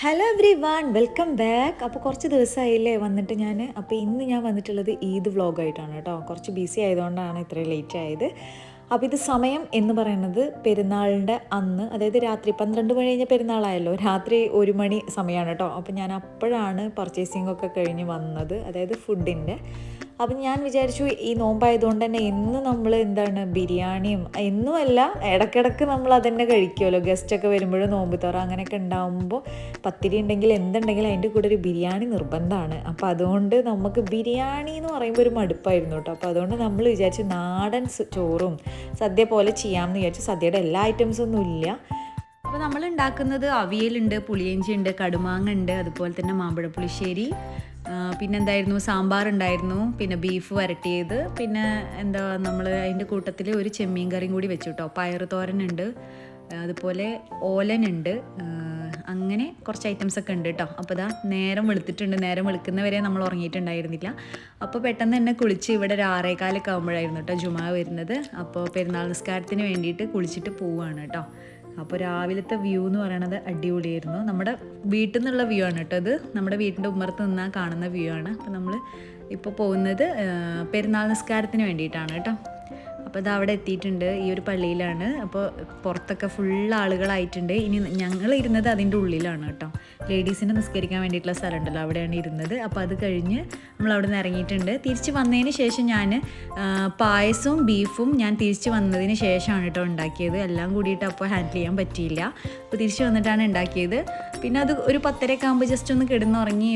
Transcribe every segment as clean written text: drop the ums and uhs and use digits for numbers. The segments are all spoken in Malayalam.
Hello every one welcome back. അപ്പോൾ കുറച്ച് ദിവസമായില്ലേ വന്നിട്ട് അപ്പോൾ ഇന്ന് ഞാൻ വന്നിട്ടുള്ളത് ഈദ് വ്ളോഗായിട്ടാണ് കേട്ടോ. കുറച്ച് ബിസി ആയതുകൊണ്ടാണ് ഇത്രയും ലേറ്റ് ആയത്. അപ്പോൾ ഇത് സമയം എന്ന് പറയുന്നത് പെരുന്നാളിൻ്റെ അന്ന്, അതായത് രാത്രി 12 മണി കഴിഞ്ഞ പെരുന്നാളായല്ലോ, രാത്രി 1 മണി സമയമാണ് കേട്ടോ. അപ്പോൾ ഞാൻ അപ്പോഴാണ് പർച്ചേസിംഗ് ഒക്കെ കഴിഞ്ഞ് വന്നത്, അതായത് ഫുഡിൻ്റെ. അപ്പം ഞാൻ വിചാരിച്ചു ഈ നോമ്പായതുകൊണ്ട് തന്നെ എന്നും നമ്മൾ ബിരിയാണിയും എന്നുമല്ല, ഇടയ്ക്കിടയ്ക്ക് നമ്മൾ അതന്നെ കഴിക്കുമല്ലോ. ഗസ്റ്റൊക്കെ വരുമ്പോഴും നോമ്പ് തുറ അങ്ങനെയൊക്കെ ഉണ്ടാകുമ്പോൾ പത്തിരി ഉണ്ടെങ്കിൽ എന്തുണ്ടെങ്കിലും അതിൻ്റെ കൂടെ ഒരു ബിരിയാണി നിർബന്ധമാണ്. അപ്പോൾ അതുകൊണ്ട് നമുക്ക് ബിരിയാണി എന്ന് പറയുമ്പോൾ ഒരു മടുപ്പായിരുന്നു കേട്ടോ. അപ്പോൾ അതുകൊണ്ട് നമ്മൾ വിചാരിച്ചു നാടൻ ചോറും സദ്യ പോലെ ചെയ്യാമെന്ന് വിചാരിച്ചു. സദ്യയുടെ എല്ലാ ഐറ്റംസൊന്നും ഇല്ല. അപ്പോൾ നമ്മൾ ഉണ്ടാക്കുന്നത് അവിയലുണ്ട്, പുളിയിഞ്ചി ഉണ്ട്, കടുമാങ്ങ ഉണ്ട്, അതുപോലെ തന്നെ മാമ്പഴ പുളിശ്ശേരി, പിന്നെന്തായിരുന്നു, സാമ്പാറുണ്ടായിരുന്നു, പിന്നെ ബീഫ് വരട്ടിയത്, പിന്നെ നമ്മൾ അതിൻ്റെ കൂട്ടത്തിൽ ഒരു ചെമ്മീൻ കറിയും കൂടി വെച്ചു കേട്ടോ. പയറ് തോരനുണ്ട്, അതുപോലെ ഓലനുണ്ട്, അങ്ങനെ കുറച്ച് ഐറ്റംസൊക്കെ ഉണ്ട് കേട്ടോ. അപ്പോൾ ഇതാ നേരം വെളുത്തിട്ടുണ്ട്. നേരം വെളുക്കുന്നവരെ നമ്മൾ ഉറങ്ങിയിട്ടുണ്ടായിരുന്നില്ല. അപ്പോൾ പെട്ടെന്ന് തന്നെ കുളിച്ച് ഇവിടെ ഒരു 6:15 ആകുമ്പോഴായിരുന്നു കേട്ടോ ജുമാ വരുന്നത്. അപ്പോൾ പെരുന്നാൾ നിസ്കാരത്തിന് വേണ്ടിയിട്ട് കുളിച്ചിട്ട് പോവുകയാണ് കേട്ടോ. അപ്പോൾ രാവിലത്തെ വ്യൂ എന്ന് പറയണത് അടിപൊളിയായിരുന്നു. നമ്മുടെ വീട്ടിൽ നിന്നുള്ള വ്യൂ ആണ് കേട്ടോ ഇത്. നമ്മുടെ വീടിൻ്റെ ഉമ്മറത്ത് നിന്നാൽ കാണുന്ന വ്യൂ ആണ്. അപ്പോൾ നമ്മൾ ഇപ്പോൾ പോകുന്നത് പെരുന്നാൾ നിസ്കാരത്തിന് വേണ്ടിയിട്ടാണ് കേട്ടോ. അപ്പോൾ ഇത് അവിടെ എത്തിയിട്ടുണ്ട്, ഈ ഒരു പള്ളിയിലാണ്. അപ്പോൾ പുറത്തൊക്കെ ഫുൾ ആളുകളായിട്ടുണ്ട്. ഇനി ഞങ്ങൾ ഇരുന്നത് അതിൻ്റെ ഉള്ളിലാണ് കേട്ടോ. ലേഡീസിന് നിസ്കരിക്കാൻ വേണ്ടിയിട്ടുള്ള സ്ഥലം ഉണ്ടല്ലോ, അവിടെയാണ് ഇരുന്നത്. അപ്പോൾ അത് കഴിഞ്ഞ് നമ്മൾ അവിടെ നിന്ന് ഇറങ്ങിയിട്ടുണ്ട്. തിരിച്ച് വന്നതിന് ശേഷം ഞാൻ പായസവും ബീഫും ഞാൻ തിരിച്ച് വന്നതിന് ശേഷമാണ് കേട്ടോ ഉണ്ടാക്കിയത്. എല്ലാം കൂടിയിട്ട് അപ്പോൾ ഹാൻഡിൽ ചെയ്യാൻ പറ്റിയില്ല. അപ്പോൾ തിരിച്ച് വന്നിട്ടാണ് ഉണ്ടാക്കിയത്. പിന്നെ അത് ഒരു 10:30 ആകുമ്പോൾ ജസ്റ്റ് ഒന്ന് കിടന്നുറങ്ങി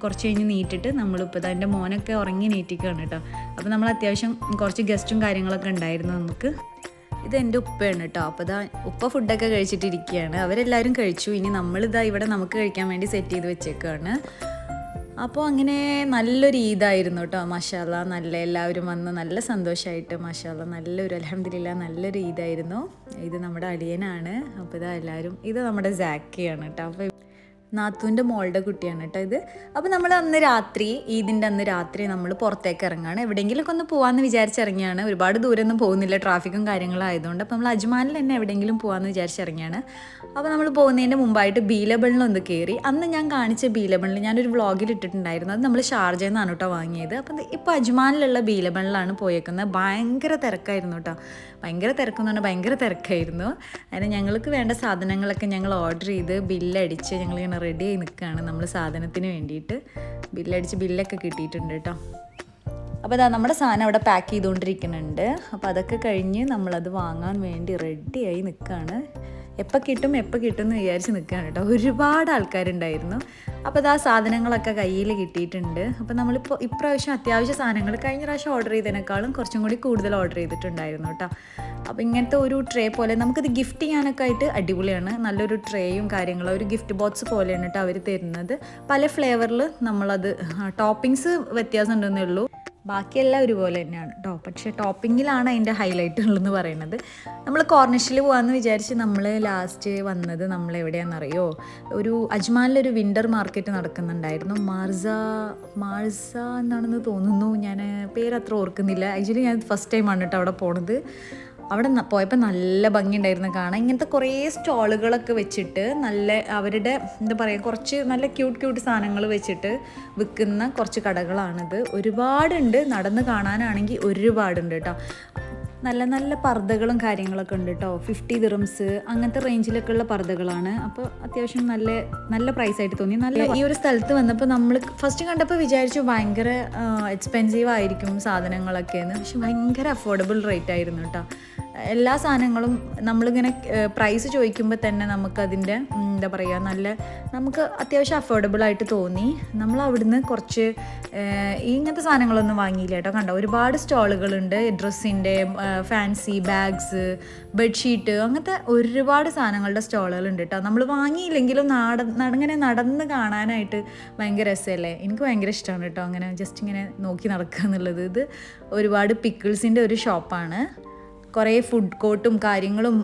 കുറച്ച് കഴിഞ്ഞ് നീറ്റിട്ട് നമ്മളിപ്പോൾ എൻ്റെ മോനൊക്കെ ഉറങ്ങി നീറ്റിക്കുകയാണ് കേട്ടോ. അപ്പോൾ നമ്മൾ അത്യാവശ്യം കുറച്ച് ഗസ്റ്റും കാര്യങ്ങളൊക്കെ ഉണ്ടായിരുന്നു നമുക്ക്. ഇത് എൻ്റെ ഉപ്പയാണ് കേട്ടോ. അപ്പോൾ ഉപ്പ ഫുഡൊക്കെ കഴിച്ചിട്ടിരിക്കുകയാണ്. അവരെല്ലാവരും കഴിച്ചു. ഇനി നമ്മളിതാ ഇവിടെ നമുക്ക് കഴിക്കാൻ വേണ്ടി സെറ്റ് ചെയ്ത് വെച്ചേക്കുകയാണ്. അപ്പോൾ അങ്ങനെ നല്ലൊരു ഈദായിരുന്നു കേട്ടോ. മാഷാ അല്ലാ, നല്ല എല്ലാവരും വന്ന് നല്ല സന്തോഷമായിട്ട്, മാഷാ അല്ലാ, നല്ലൊരു അൽഹംദുലില്ലാ നല്ലൊരു ഈദായിരുന്നു. ഇത് നമ്മുടെ അളിയനാണ്. അപ്പോൾ എല്ലാവരും, ഇത് നമ്മുടെ സാക്കിയാണ് കേട്ടോ. അപ്പോൾ നാത്തൂൻ്റെ മോളുടെ കുട്ടിയാണ് കേട്ടോ ഇത്. അപ്പോൾ നമ്മൾ ഈദിൻ്റെ അന്ന് രാത്രി നമ്മൾ പുറത്തേക്ക് ഇറങ്ങുകയാണ്. എവിടെയെങ്കിലുമൊക്കെ ഒന്ന് പോകാമെന്ന് വിചാരിച്ചിറങ്ങിയാണ്. ഒരുപാട് ദൂരമൊന്നും പോകുന്നില്ല, ട്രാഫിക്കും കാര്യങ്ങളും ആയതുകൊണ്ട്. അപ്പോൾ നമ്മൾ അജ്മാനിൽ തന്നെ എവിടെയെങ്കിലും പോകാമെന്ന് വിചാരിച്ചിറങ്ങിയാണ്. അപ്പോൾ നമ്മൾ പോകുന്നതിൻ്റെ മുമ്പായിട്ട് ബീലബണിലൊന്ന് കയറി. അന്ന് ഞാൻ കാണിച്ച ബീലബണിൽ ഞാനൊരു വ്ളോഗിൽ ഇട്ടിട്ടുണ്ടായിരുന്നു. അത് നമ്മൾ ഷാർജയിൽ നിന്നാണ് കേട്ടോ വാങ്ങിയത്. അപ്പം ഇപ്പോൾ അജ്മാനിലുള്ള ബീലബണിലാണ് പോയേക്കുന്നത്. ഭയങ്കര തിരക്കായിരുന്നു കേട്ടോ. ഭയങ്കര തിരക്കെന്ന് പറഞ്ഞാൽ ഭയങ്കര തിരക്കായിരുന്നു. അതിന് ഞങ്ങൾക്ക് വേണ്ട സാധനങ്ങളൊക്കെ ഞങ്ങൾ ഓർഡർ ചെയ്ത് ബില്ലടിച്ച് ഞങ്ങളിങ്ങനെ റെഡി ആയി നിൽക്കുകയാണ് നമ്മൾ സാധനത്തിന് വേണ്ടിയിട്ട്. ബില്ലടിച്ച് ബില്ലൊക്കെ കിട്ടിയിട്ടുണ്ട് കേട്ടോ. അപ്പോൾ നമ്മുടെ സാധനം അവിടെ പാക്ക് ചെയ്തുകൊണ്ടിരിക്കുന്നുണ്ട്. അപ്പോൾ അതൊക്കെ കഴിഞ്ഞ് നമ്മളത് വാങ്ങാൻ വേണ്ടി റെഡിയായി നിൽക്കുകയാണ്. എപ്പോൾ കിട്ടും എന്ന് വിചാരിച്ച് നിൽക്കുകയാണ് കേട്ടോ. ഒരുപാട് ആൾക്കാരുണ്ടായിരുന്നു. അപ്പോൾ സാധനങ്ങളൊക്കെ കയ്യിൽ കിട്ടിയിട്ടുണ്ട്. അപ്പോൾ നമ്മളിപ്പോൾ ഇപ്രാവശ്യം അത്യാവശ്യ സാധനങ്ങൾ കഴിഞ്ഞ പ്രാവശ്യം ഓർഡർ ചെയ്തതിനേക്കാളും കുറച്ചും കൂടി കൂടുതൽ ഓർഡർ ചെയ്തിട്ടുണ്ടായിരുന്നു കേട്ടോ. അപ്പോൾ ഇങ്ങനത്തെ ഒരു ട്രേ പോലെ നമുക്കിത് ഗിഫ്റ്റ് ചെയ്യാനൊക്കെ ആയിട്ട് അടിപൊളിയാണ്. നല്ലൊരു ട്രേയും കാര്യങ്ങളും, ഒരു ഗിഫ്റ്റ് ബോക്സ് പോലെയാണ് കേട്ടോ അവർ തരുന്നത്. പല ഫ്ലേവറിൽ നമ്മളത്, ടോപ്പിങ്സ് വ്യത്യാസം ഉണ്ടെന്നേ ഉള്ളൂ, ബാക്കിയെല്ലാം ഒരുപോലെ തന്നെയാണ് കേട്ടോ. പക്ഷേ ടോപ്പിങ്ങിലാണ് അതിൻ്റെ ഹൈലൈറ്റ് ഉള്ളതെന്ന് പറയുന്നത്. നമ്മൾ കോർണിഷിൽ പോകാമെന്ന് വിചാരിച്ച് നമ്മൾ ലാസ്റ്റ് വന്നത് നമ്മൾ എവിടെയാണെന്നറിയോ, ഒരു അജ്മാനിലൊരു വിൻ്റർ മാർക്കറ്റ് നടക്കുന്നുണ്ടായിരുന്നു. മാർസ എന്നാണെന്ന് തോന്നുന്നു, ഞാൻ പേരത്ര ഓർക്കുന്നില്ല. ആക്ച്വലി ഞാൻ ഫസ്റ്റ് ടൈമാണ് കേട്ടോ അവിടെ പോണത്. അവിടെ പോയപ്പോൾ നല്ല ഭംഗിയുണ്ടായിരുന്നു കാണാൻ. ഇങ്ങനത്തെ കുറേ സ്റ്റോളുകളൊക്കെ വെച്ചിട്ട് അവരുടെ കുറച്ച് നല്ല ക്യൂട്ട് സാധനങ്ങൾ വെച്ചിട്ട് വിൽക്കുന്ന കുറച്ച് കടകളാണിത്. ഒരുപാടുണ്ട്, നടന്ന് കാണാനാണെങ്കിൽ ഒരുപാടുണ്ട് കേട്ടോ. നല്ല പർദ്ദകളും കാര്യങ്ങളൊക്കെ ഉണ്ട് കേട്ടോ. 50 ദിറംസ് അങ്ങനത്തെ റേഞ്ചിലൊക്കെ ഉള്ള പർദ്ദകളാണ്. അപ്പോൾ അത്യാവശ്യം നല്ല പ്രൈസായിട്ട് തോന്നി. ഈ ഒരു സ്ഥലത്ത് വന്നപ്പോൾ നമ്മൾ ഫസ്റ്റ് കണ്ടപ്പോൾ വിചാരിച്ചു ഭയങ്കര എക്സ്പെൻസീവ് ആയിരിക്കും സാധനങ്ങളൊക്കെയെന്ന്. പക്ഷെ ഭയങ്കര അഫോർഡബിൾ റേറ്റ് ആയിരുന്നു കേട്ടോ. എല്ലാ സാധനങ്ങളും നമ്മളിങ്ങനെ പ്രൈസ് ചോദിക്കുമ്പോൾ തന്നെ നമുക്കതിൻ്റെ നമുക്ക് അത്യാവശ്യം അഫോർഡബിൾ ആയിട്ട് തോന്നി. നമ്മൾ അവിടുന്ന് കുറച്ച് ഇങ്ങനത്തെ സാധനങ്ങളൊന്നും വാങ്ങിയില്ല കേട്ടോ. കണ്ടോ, ഒരുപാട് സ്റ്റോളുകളുണ്ട്. ഡ്രസ്സിൻ്റെ, ഫാൻസി ബാഗ്സ്, ബെഡ്ഷീറ്റ്, അങ്ങനത്തെ ഒരുപാട് സാധനങ്ങളുടെ സ്റ്റോളുകളുണ്ട് കേട്ടോ. നമ്മൾ വാങ്ങിയില്ലെങ്കിലും ഇങ്ങനെ നടന്ന് കാണാനായിട്ട് ഭയങ്കര രസമല്ലേ. എനിക്ക് ഭയങ്കര ഇഷ്ടമാണ് കേട്ടോ അങ്ങനെ ജസ്റ്റ് ഇങ്ങനെ നോക്കി നടക്കുക എന്നുള്ളത്. ഇത് ഒരുപാട് പിക്കിൾസിൻ്റെ ഒരു ഷോപ്പാണ്. കുറേ ഫുഡ് കോർട്ടും കാര്യങ്ങളും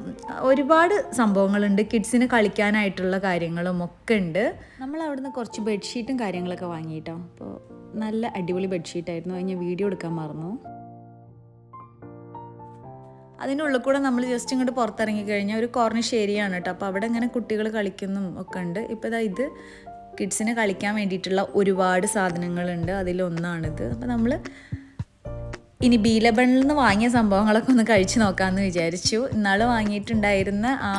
ഒരുപാട് സംഭവങ്ങളുണ്ട്. കിഡ്സിന് കളിക്കാനായിട്ടുള്ള കാര്യങ്ങളും ഒക്കെ ഉണ്ട്. നമ്മൾ അവിടുന്ന് കുറച്ച് ബെഡ്ഷീറ്റും കാര്യങ്ങളൊക്കെ വാങ്ങിയിട്ടോ. അപ്പോൾ നല്ല അടിപൊളി ബെഡ്ഷീറ്റായിരുന്നു. അത് ഞാൻ വീഡിയോ എടുക്കാൻ മറന്നു. അതിനുള്ളിൽ കൂടെ നമ്മൾ ജസ്റ്റ് ഇങ്ങോട്ട് പുറത്തിറങ്ങി കഴിഞ്ഞാൽ ഒരു കോർണിഷ് ഏരിയ ആണ് കേട്ടോ. അപ്പോൾ അവിടെ ഇങ്ങനെ കുട്ടികൾ കളിക്കുന്നതും ഒക്കെ ഉണ്ട്. ഇപ്പോൾ ഇത് കിഡ്സിന് കളിക്കാൻ വേണ്ടിയിട്ടുള്ള ഒരുപാട് സാധനങ്ങളുണ്ട്, അതിലൊന്നാണിത്. അപ്പോൾ നമ്മൾ ഇനി ബീലബണിൽ നിന്ന് വാങ്ങിയ സംഭവങ്ങളൊക്കെ ഒന്ന് കഴിച്ച് നോക്കാമെന്ന് വിചാരിച്ചു. ഇന്നാൾ വാങ്ങിയിട്ടുണ്ടായിരുന്ന ആ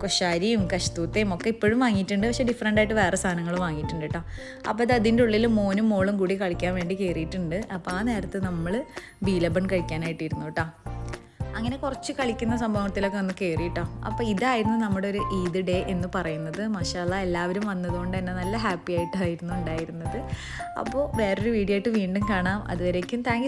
കൊശാരിയും കഷ്തൂത്തയും ഒക്കെ ഇപ്പോഴും വാങ്ങിയിട്ടുണ്ട്, പക്ഷേ ഡിഫറെൻ്റ് ആയിട്ട് വേറെ സാധനങ്ങൾ വാങ്ങിയിട്ടുണ്ട് കേട്ടോ. അപ്പോൾ അത് അതിൻ്റെ ഉള്ളിൽ മോനും മോളും കൂടി കളിക്കാൻ വേണ്ടി കയറിയിട്ടുണ്ട്. അപ്പോൾ ആ നേരത്ത് നമ്മൾ ബീലബൺ കഴിക്കാനായിട്ടിരുന്നു കേട്ടോ. അങ്ങനെ കുറച്ച് കളിക്കുന്ന സംഭവത്തിലൊക്കെ ഒന്ന് കയറിയിട്ടോ. അപ്പോൾ ഇതായിരുന്നു നമ്മുടെ ഒരു ഈദ് ഡേ എന്ന് പറയുന്നത്. മാഷാഅല്ലാഹ് എല്ലാവരും വന്നതുകൊണ്ട് തന്നെ നല്ല ഹാപ്പി ആയിട്ടായിരുന്നു ഉണ്ടായിരുന്നത്. അപ്പോൾ വേറൊരു വീഡിയോ ആയിട്ട് വീണ്ടും കാണാം. അതുവരേക്കും താങ്ക് യു.